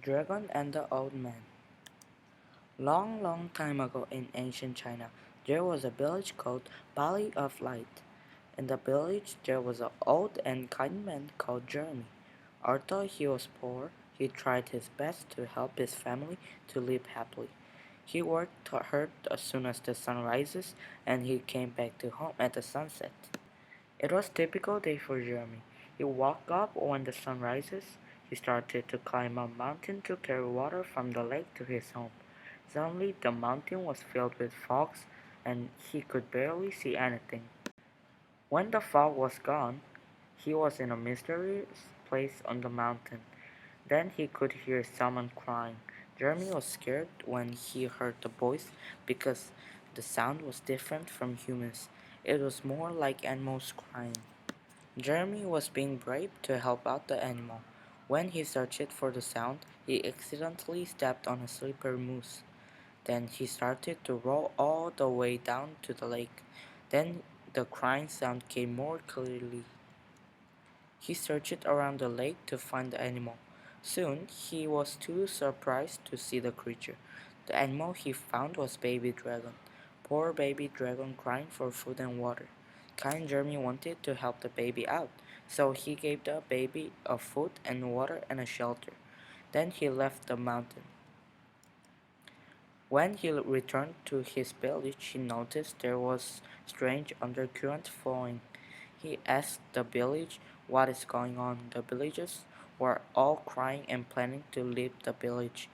Dragon and the Old Man. Long, long time ago in ancient China, there was a village called Valley of Light. In the village, there was an old and kind man called Jeremy. Although he was poor, he tried his best to help his family to live happily. He worked hard as soon as the sun rises, and he came back to home at the sunset. It was a typical day for Jeremy. He woke up when the sun rises. He started to climb a mountain to carry water from the lake to his home. Suddenly, the mountain was filled with fogs, and he could barely see anything. When the fog was gone, he was in a mysterious place on the mountain. Then he could hear someone crying. Jeremy was scared when he heard the voice because the sound was different from humans. It was more like animals crying. Jeremy was being brave to help out the animal. When he searched for the sound, he accidentally stepped on a slippery moose. Then he started to roll all the way down to the lake. Then the crying sound came more clearly. He searched around the lake to find the animal. Soon he was too surprised to see the creature. The animal he found was baby dragon. Poor baby dragon crying for food and water. Kind Jeremy wanted to help the baby out, so he gave the baby a food and water and a shelter. Then he left the mountain. When he returned to his village, he noticed there was strange undercurrent flowing. He asked the village what is going on. The villagers were all crying and planning to leave the village.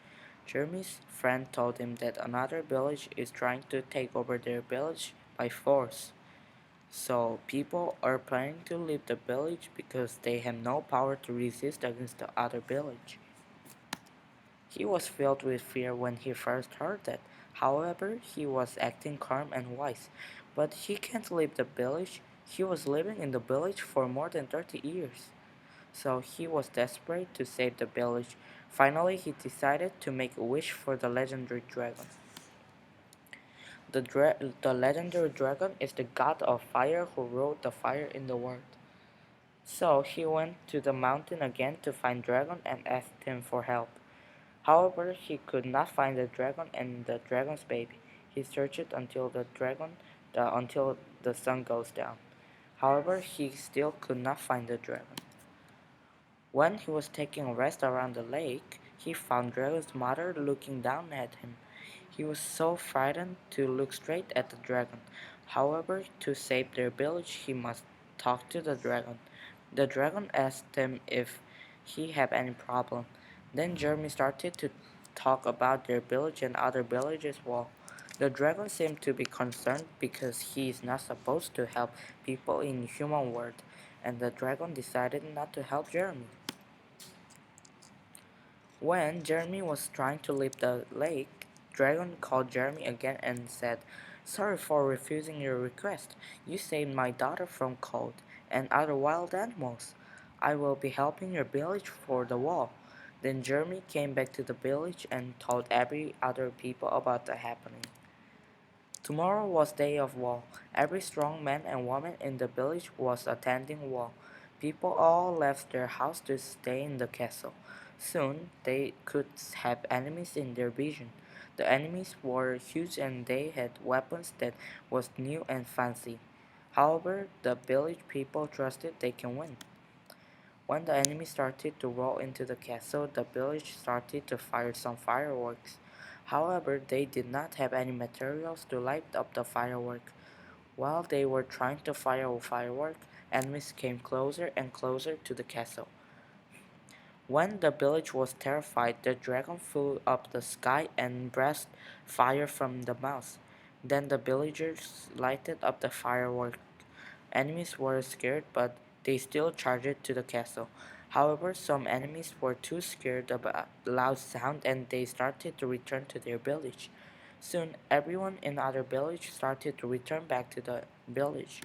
Jeremy's friend told him that another village is trying to take over their village by force. So people are planning to leave the village because they have no power to resist against the other village. He was filled with fear when he first heard that. However, he was acting calm and wise. But he can't leave the village. He was living in the village for more than 30 years. So he was desperate to save the village. Finally, he decided to make a wish for the legendary dragon. The legendary dragon is the god of fire who wrote the fire in the world. So he went to the mountain again to find Dragon and asked him for help. However, he could not find the dragon and the dragon's baby. He searched until the sun goes down. However, he still could not find the dragon. When he was taking a rest around the lake, he found Dragon's mother looking down at him. He was so frightened to look straight at the dragon. However, to save their village, he must talk to the dragon. The dragon asked him if he had any problem. Then Jeremy started to talk about their village and other villages. Well, the dragon seemed to be concerned because he is not supposed to help people in human world, and the dragon decided not to help Jeremy. When Jeremy was trying to leave the lake, Dragon called Jeremy again and said, "Sorry for refusing your request. You saved my daughter from cold and other wild animals. I will be helping your village for the wall." Then Jeremy came back to the village and told every other people about the happening. Tomorrow was day of war. Every strong man and woman in the village was attending war. People all left their house to stay in the castle. Soon they could have enemies in their vision. The enemies were huge and they had weapons that was new and fancy. However, the village people trusted they can win. When the enemy started to roll into the castle, the village started to fire some fireworks. However, they did not have any materials to light up the firework. While they were trying to fire a firework, enemies came closer and closer to the castle. When the village was terrified, the dragon flew up the sky and breathed fire from the mouth. Then the villagers lighted up the firework. Enemies were scared, but they still charged to the castle. However, some enemies were too scared about the loud sound and they started to return to their village. Soon, everyone in other village started to return back to the village.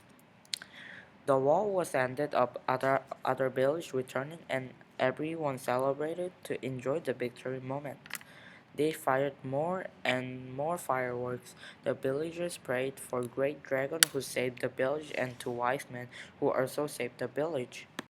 The war was ended up other village returning and everyone celebrated to enjoy the victory moment. They fired more and more fireworks. The villagers prayed for Great Dragon who saved the village and to wise men who also saved the village.